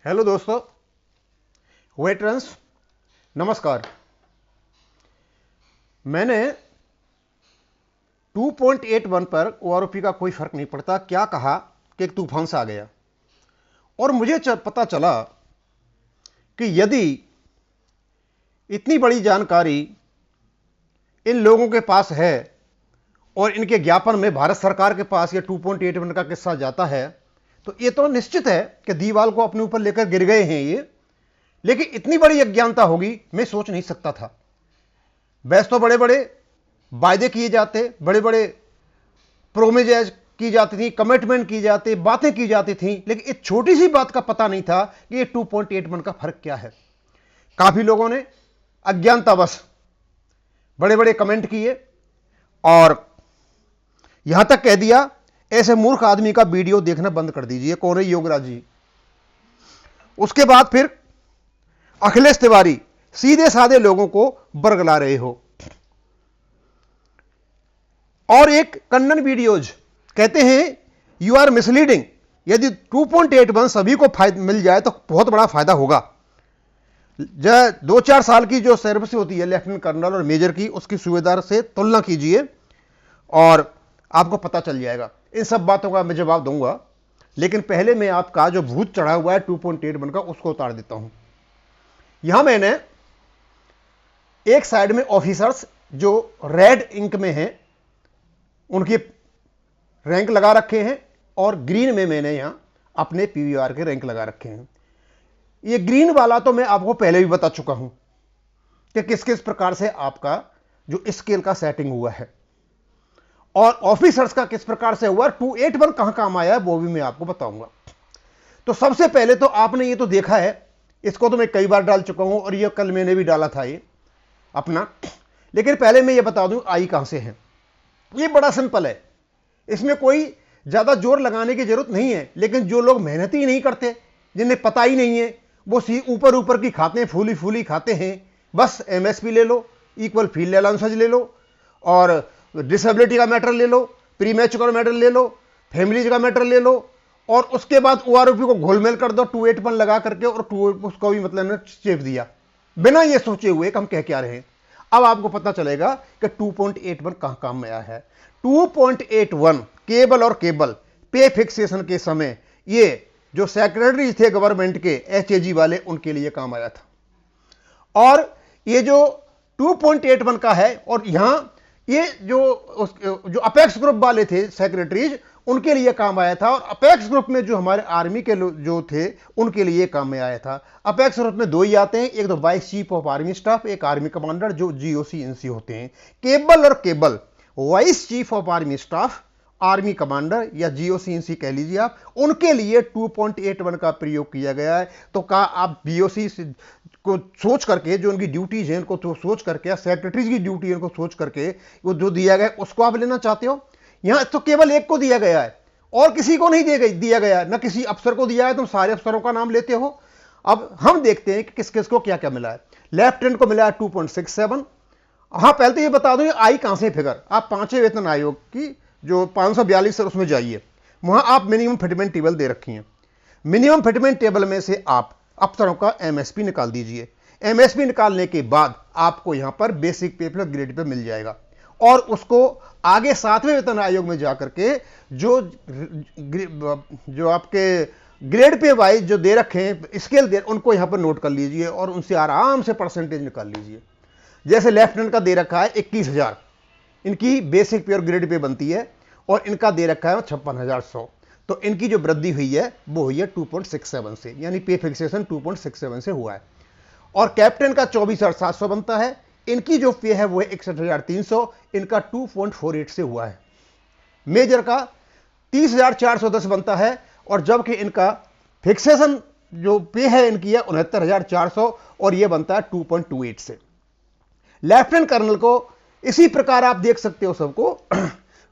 Hello दोस्तों, veterans, नमस्कार। मैंने 2.81 पर ओआरओपी का कोई फर्क नहीं पड़ता क्या कहा कि एक तूफान सा आ गया और मुझे पता चला कि यदि इतनी बड़ी जानकारी इन लोगों के पास है और इनके ज्ञापन में भारत सरकार के पास ये 2.81 का किस्सा जाता है तो ये तो निश्चित है कि दीवाल को अपने ऊपर लेकर गिर गए हैं ये। लेकिन इतनी बड़ी अज्ञानता होगी मैं सोच नहीं सकता था। वैसे तो बड़े बड़े वायदे किए जाते, बड़े बड़े प्रोमिजेज की जाती थी, कमिटमेंट की जाती, बातें की जाती थी, लेकिन इस छोटी सी बात का पता नहीं था कि ये 2.81 का फर्क क्या है। काफी लोगों ने अज्ञानतावश बड़े बड़े कमेंट किए और यहां तक कह दिया ऐसे मूर्ख आदमी का वीडियो देखना बंद कर दीजिए। कौन है? योगराज जी। उसके बाद फिर अखिलेश तिवारी सीधे साधे लोगों को बरगला रहे हो और एक कन्नन वीडियोज कहते हैं यू आर मिसलीडिंग। यदि 2.81 सभी को मिल जाए तो बहुत बड़ा फायदा होगा। 2-4 साल की जो सर्विस होती है लेफ्टिनेंट कर्नल और मेजर की, उसकी सुबेदार से तुलना कीजिए और आपको पता चल जाएगा। इन सब बातों का मैं जवाब दूंगा, लेकिन पहले मैं आपका जो भूत चढ़ा हुआ है 2.81 का उसको उतार देता हूं। यहां मैंने एक साइड में ऑफिसर्स जो रेड इंक में हैं उनके रैंक लगा रखे हैं और ग्रीन में मैंने यहां अपने पीवीआर के रैंक लगा रखे हैं। ये ग्रीन वाला तो मैं आपको पहले भी बता चुका हूं कि किस किस प्रकार से आपका जो स्केल का सेटिंग हुआ है और ऑफिसर्स का किस प्रकार से हुआ, 281 कहां काम आया है वो भी मैं आपको बताऊंगा। तो सबसे पहले तो आपने ये तो देखा है, इसको तो मैं कई बार डाल चुका हूं और ये कल मैंने भी डाला था ये अपना। लेकिन पहले मैं ये बता दूं आई कहां से है। ये बड़ा सिंपल है, इसमें कोई ज्यादा जोर लगाने की जरूरत नहीं है। लेकिन जो लोग मेहनत ही नहीं करते, जिन्हें पता ही नहीं है, वो ऊपर ऊपर की खाते हैं, फूली फूली खाते हैं। बस एमएसपी ले लो, इक्वल फील्ड अलाउंसेज ले लो और डिसेबिलिटी का मैटर ले लो, प्री मैच का मैटर ले लो, फैमिलीज का मैटर ले लो और उसके बाद ओआरओपी को घोलमेल कर दो 281 लगा करके और उसको भी मतलब ने चेप दिया बिना ये सोचे हुए कि हम कह क्या रहे हैं। अब आपको पता चलेगा कि 2.81 कहां काम में आया है। 2.81 केबल और केबल पे फिक्सेशन के समय ये जो सेक्रेटरी थे गवर्नमेंट के एचएजी वाले उनके लिए काम आया था और ये जो 2.81 का है और यहां ये जो अपेक्स ग्रुप वाले थे सेक्रेटरीज उनके लिए काम आया था और अपेक्स ग्रुप में जो हमारे आर्मी के जो थे उनके लिए काम में आया था। अपेक्स ग्रुप में दो ही आते हैं, एक तो vice chief of army staff, एक आर्मी कमांडर जो जीओसी एनसी होते हैं। केबल और cable vice chief of army staff, army commander या जीओसी एनसी कह लीजिए आप, उनके लिए 2.81 का प्रयोग किया गया है। तो क्या आप बीओसी को सोच करके जो उनकी ड्यूटीज हैं उनको तो सोच करके, सेक्रेटरीज की ड्यूटी है उनको सोच करके वो जो दिया गया उसको आप लेना चाहते हो? यहां तो केवल एक को दिया गया है और किसी को नहीं दिया गया है, ना किसी अफसर को दिया है। तुम सारे अफसरों का नाम लेते हो। अब हम देखते हैं कि किस किस को क्या क्या मिला है। लेफ्टिनेंट को मिला है 2.67। हाँ, पहले तो ये बता दो ये आई कहां से फिगर। आप 5वें वेतन आयोग की जो 542 है उसमें जाइए, वहां आप मिनिमम फिटमेंट टेबल दे रखी है। मिनिमम फिटमेंट टेबल में से आप अफसरों का एमएसपी निकाल दीजिए। एमएसपी निकालने के बाद आपको यहां पर बेसिक पे प्लस ग्रेड पे मिल जाएगा और उसको आगे 7वें वेतन आयोग में जाकर के जो आपके ग्रेड पे वाइज जो दे रखे हैं स्केल दे, उनको यहां पर नोट कर लीजिए और उनसे आराम से परसेंटेज निकाल लीजिए। जैसे लेफ्टिनेंट का दे रखा है 21,000, इनकी बेसिक पे और ग्रेड पे बनती है और इनका दे रखा है 56,100। तो इनकी जो वृद्धि हुई है वो हुई है 2.67 से, यानी पे फिक्सेशन 2.67 से हुआ है। और कैप्टन का 24,700 बनता है, इनकी जो पे है वो है 61,300, इनका 2.48 से हुआ है। मेजर का 30,410 बनता है और जबकि इनका फिक्सेशन जो पे है इनकी है 69,400 और ये बनता है 2.28 से। लेफ्टिनेंट कर्नल को इसी प्रकार आप देख सकते हो सबको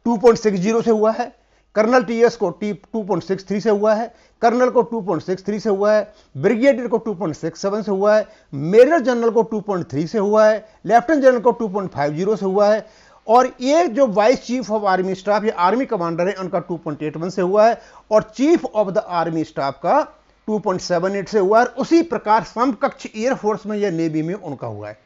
2.60 से हुआ है, कर्नल टीएस को 2.63 से हुआ है, कर्नल को 2.63 से हुआ है, ब्रिगेडियर को 2.67 से हुआ है, मेजर जनरल को 2.3 से हुआ है, लेफ्टिनेंट जनरल को 2.50 से हुआ है और ये जो vice chief of army staff या आर्मी कमांडर है उनका 2.81 से हुआ है और chief of the army staff का 2.78 से हुआ है, उसी प्रकार समकक्ष एयरफोर्स में या नेवी में उनका हुआ है।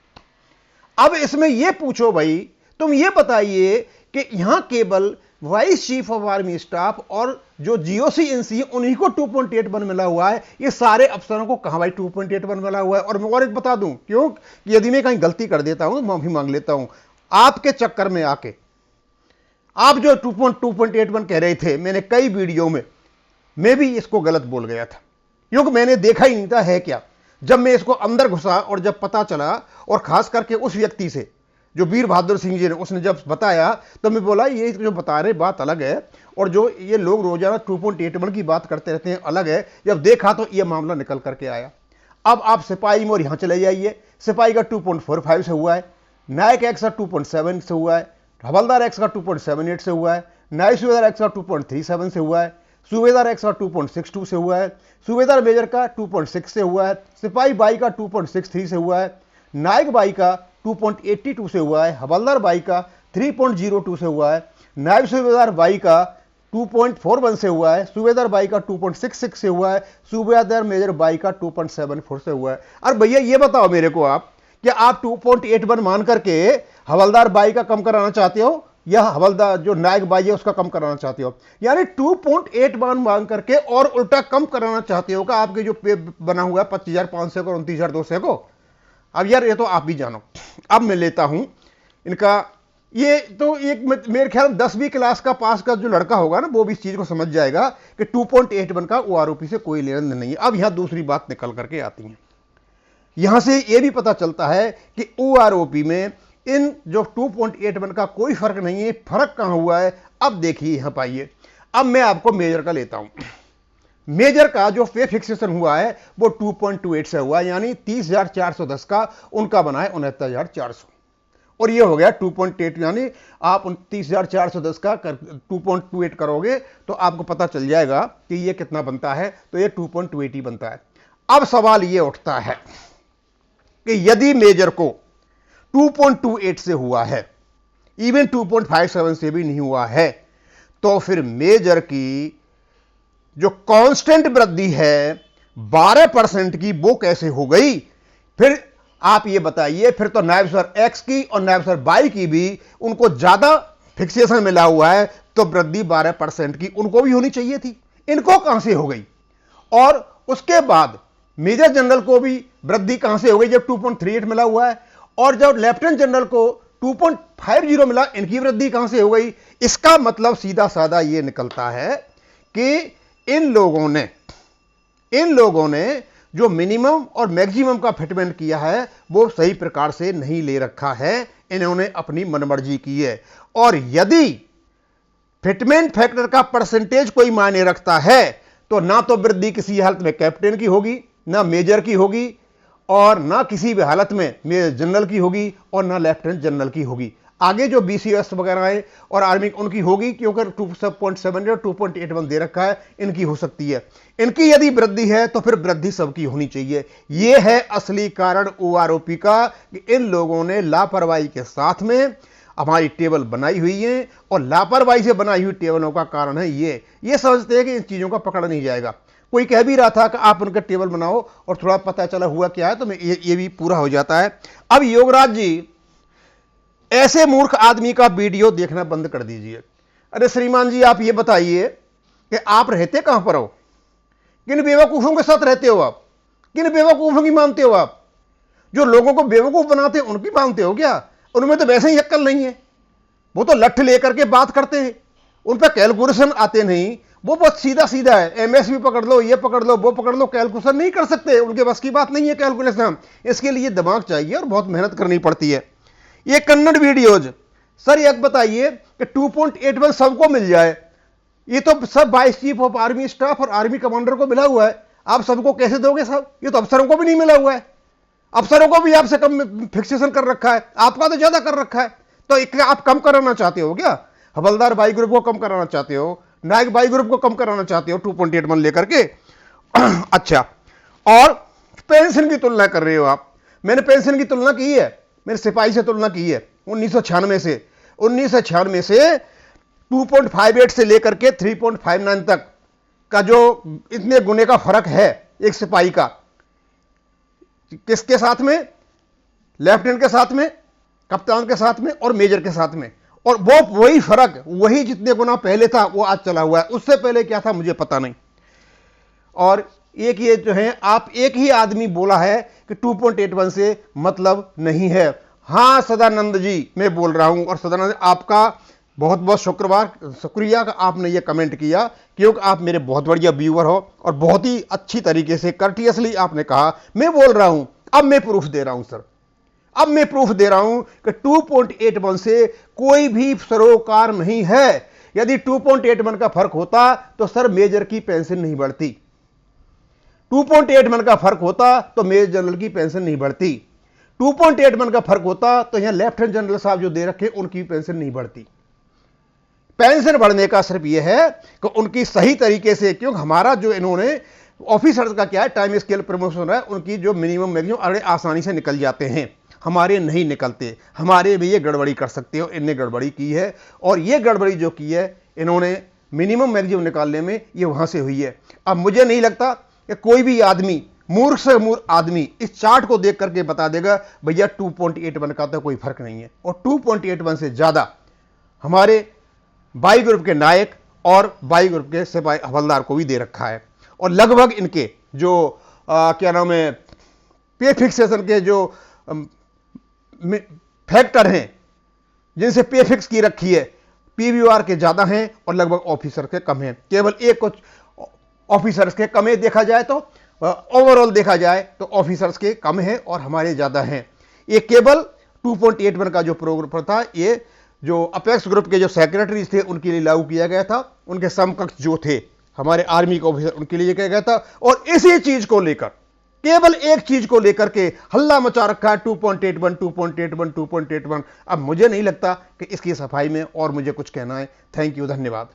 अब इसमें यह पूछो भाई, तुम ये बताइए कि यहां केवल vice chief of army staff और जो जीओसी एनसी उन्हीं को 2.81 मिला हुआ है, ये सारे अफसरों को कहां भाई 2.81 मिला हुआ है। और मैं और एक बता दूं, क्यों, यदि मैं कहीं गलती कर देता हूं तो माफी मांग लेता हूं। आपके चक्कर में आके आप जो 2.81 कह रहे थे, मैंने कई वीडियो में मैं भी इसको गलत बोल गया था, क्योंकि मैंने देखा ही नहीं था है क्या। जब मैं इसको अंदर घुसा और जब पता चला, और खास करके उस व्यक्ति से जो वीर बहादुर सिंह जी ने, उसने जब बताया तो मैं बोला ये जो बता रहे बात अलग है, और जो ये लोग रोजाना 2.81 की बात करते रहते हैं अलग है। जब देखा तो ये मामला निकल करके आया। अब आप सिपाही में और यहां चले जाइए, सिपाही का 2.45 से हुआ है, नायक एक्स का 2.7 से हुआ है, हवलदार एक्स का 2.78 से हुआ है, नायक सूबेदार एक्स का 2.37 से हुआ है, सूबेदार एक्स का 2.62 से हुआ है, सूबेदार मेजर का 2.6 से हुआ है, सिपाही बाई का 2.63 से हुआ है, नायक बाई का 2.82 से हुआ है, हवलदार बाई का 3.02 से हुआ है, नायब सूबेदार बाई का 2.41 से हुआ है, सूबेदार बाई का 2.66 से हुआ है, सूबेदार मेजर बाई का 2.74 से हुआ है। अरे भैया ये बताओ मेरे को आप, क्या आप 2.81 मान करके हवलदार बाई का कम कराना चाहते हो, या हवलदार जो नायक बाई है उसका कम कराना चाहते हो? यानी 2.81 मांग करके और उल्टा कम कराना चाहते हो का आपके जो पे बना हुआ है 25,500 को 29,200 को। अब यार ये तो आप भी जानो। अब मैं लेता हूं इनका, ये तो एक मेरे ख्याल 10वीं क्लास का पास का जो लड़का होगा ना, वो भी इस चीज को समझ जाएगा कि 2.81 का ओआरओपी से कोई लेना नहीं है। अब यहां दूसरी बात निकल करके आती है, यहां से यह भी पता चलता है कि ओआरओपी में इन जो 2.81 का कोई फर्क नहीं है। फर्क कहां हुआ है? अब देखिए यहां पाइए। अब मैं आपको मेजर का लेता हूं। मेजर का जो पे फिक्सेशन हुआ है वो 2.28 से हुआ है, यानी 30,410 का उनका बना है 69,400, और ये हो गया 2.8, यानी आप 30,410 का 2.28 करोगे तो आपको पता चल जाएगा कि ये कितना बनता है, तो ये 2.20 बनता है। अब सवाल ये उठता है कि यदि मेजर को 2.28 से हुआ है, इवन 2.57 से भी नहीं हुआ है, तो फिर मेजर की जो कांस्टेंट वृद्धि है 12% की, वो कैसे हो गई? फिर आप ये बताइए, फिर तो नायब सर एक्स की और नायब सर बाई की भी उनको ज्यादा फिक्सेशन मिला हुआ है, तो वृद्धि 12% की उनको भी होनी चाहिए थी, इनको कहां से हो गई? और उसके बाद मेजर जनरल को भी वृद्धि कहां से हो गई जब 2.38 मिला हुआ है, और जब लेफ्टिनेंट जनरल को 2.50 मिला, इनकी वृद्धि कहां से हो गई? इसका मतलब सीधा साधा यह निकलता है कि इन लोगों ने जो मिनिमम और मैक्सिमम का फिटमेंट किया है वो सही प्रकार से नहीं ले रखा है, इन्होंने अपनी मनमर्जी की है। और यदि फिटमेंट फैक्टर का परसेंटेज कोई मायने रखता है, तो ना तो वृद्धि किसी हालत में कैप्टन की होगी, ना मेजर की होगी, और ना किसी भी हालत में मेजर जनरल की होगी, और ना लेफ्टिनेंट जनरल की होगी। आगे जो बीसीएस वगैरह है और आर्मी उनकी होगी, क्योंकि 2.7 और 2.81 दे रखा है, इनकी हो सकती है। इनकी यदि वृद्धि है तो फिर वृद्धि सबकी होनी चाहिए। यह है असली कारण ओआरओपी का, कि इन लोगों ने लापरवाही के साथ में हमारी टेबल बनाई हुई है, और लापरवाही से बनाई हुई टेबलों का कारण है ये समझते हैं कि इन चीजों का पकड़ नहीं जाएगा। कोई कह भी रहा था कि आप उनका टेबल बनाओ और थोड़ा पता चला हुआ क्या है, तो ये भी पूरा हो जाता है। अब योगराज जी, ऐसे मूर्ख आदमी का वीडियो देखना बंद कर दीजिए। अरे श्रीमान जी, आप ये बताइए कि आप रहते कहां पर हो? किन बेवकूफों के साथ रहते हो आप? किन बेवकूफों की मानते हो आप? जो लोगों को बेवकूफ बनाते हैं उनकी मानते हो क्या? उनमें तो वैसे ही अक्ल नहीं है, वो तो लठ लेकर के बात करते हैं, उन पर कैलकुलेशन आते नहीं, वो बहुत सीधा सीधा है। एमएसपी पकड़ लो, ये पकड़ लो, वो पकड़ लो, कैलकुलेशन नहीं कर सकते, उनके बस की बात नहीं है कैलकुलेशन। इसके लिए दिमाग चाहिए और बहुत मेहनत करनी पड़ती है। ये कन्नड़ वीडियोज, सर एक बताइए कि 2.81 सबको मिल जाए, ये तो सब vice chief of army staff और आर्मी कमांडर को मिला हुआ है, आप सबको कैसे दोगे साहब? ये तो अफसरों को भी नहीं मिला हुआ है, अफसरों को भी आपसे कम फिक्सेशन कर रखा है, आपका तो ज्यादा कर रखा है। तो आप कम कराना चाहते हो क्या? हवलदार बाई ग्रुप को कम कराना चाहते हो, नायक बाई ग्रुप को कम कराना चाहते हो 2.81 लेकर के। अच्छा, और पेंशन की तुलना कर रहे हो आप। मैंने पेंशन की तुलना की है, मैंने सिपाही से तुलना की है 1996 से 2.58 से लेकर के 3.59 तक का जो इतने गुने का फर्क है, एक सिपाही का, किसके साथ में? लेफ्टिनेंट के साथ में, कप्तान के साथ में और मेजर के साथ में। और वो वही फर्क, वही जितने गुना पहले था वो आज चला हुआ है। उससे पहले क्या था मुझे पता नहीं। और एक ये जो है, आप एक ही आदमी बोला है कि 2.81 से मतलब नहीं है। हां सदानंद जी मैं बोल रहा हूं, और सदानंद आपका बहुत बहुत शुक्रिया कि आपने ये कमेंट किया, क्योंकि आप मेरे बहुत बढ़िया व्यूअर हो और बहुत ही अच्छी तरीके से कर्टियसली आपने कहा। मैं बोल रहा हूं, अब मैं प्रूफ दे रहा हूं सर, अब मैं प्रूफ दे रहा हूं कि 2.81 से कोई भी सरोकार नहीं है। यदि 2.81 का फर्क होता तो सर मेजर की पेंशन नहीं बढ़ती। 2.81 का फर्क होता तो मेजर जनरल की पेंशन नहीं बढ़ती। 2.81 का फर्क होता तो यहां लेफ्टिनेंट जनरल साहब जो दे रखे उनकी पेंशन नहीं बढ़ती। पेंशन बढ़ने का सिर्फ यह है कि उनकी सही तरीके से, क्योंकि हमारा जो इन्होंने ऑफिसर्स का क्या है, टाइम स्केल प्रमोशन है, उनकी जो मिनिमम मैक्सिमम अरे आसानी से निकल जाते हैं, हमारे नहीं निकलते। हमारे भी ये गड़बड़ी कर सकते हो, इनने गड़बड़ी की है। और ये गड़बड़ी जो की है इन्होंने मिनिमम मैक्सिमम निकालने में, ये वहां से हुई है। अब मुझे नहीं लगता कि कोई भी आदमी, मूर्ख से मूर्ख आदमी इस चार्ट को देख करके बता देगा भैया 2.81 का तो कोई फर्क नहीं है। और 2.81 से ज्यादा हमारे बाई ग्रुप के नायक और बाई ग्रुप के सिपाही हवलदार को भी दे रखा है। और लगभग इनके जो क्या नाम है, पे फिक्सेशन के जो फैक्टर हैं जिनसे पे फिक्स की रखी है, पीवीआर के ज्यादा हैं और लगभग ऑफिसर के कम हैं। केवल एक कुछ ऑफिसर्स के कम है, देखा जाए तो ओवरऑल देखा जाए तो ऑफिसर्स के कम हैं और हमारे ज्यादा हैं। ये केवल 2.81 का जो प्रोग्राम था, ये जो अपेक्स ग्रुप के जो सेक्रेटरीज थे उनके लिए लागू किया गया था। उनके समकक्ष जो थे हमारे आर्मी के ऑफिसर, उनके लिए किया गया था। और इसी चीज को लेकर, केवल एक चीज को लेकर के हल्ला मचा रखा है, 2.81 2.81 2.81। अब मुझे नहीं लगता कि इसकी सफाई में और मुझे कुछ कहना है। थैंक यू, धन्यवाद।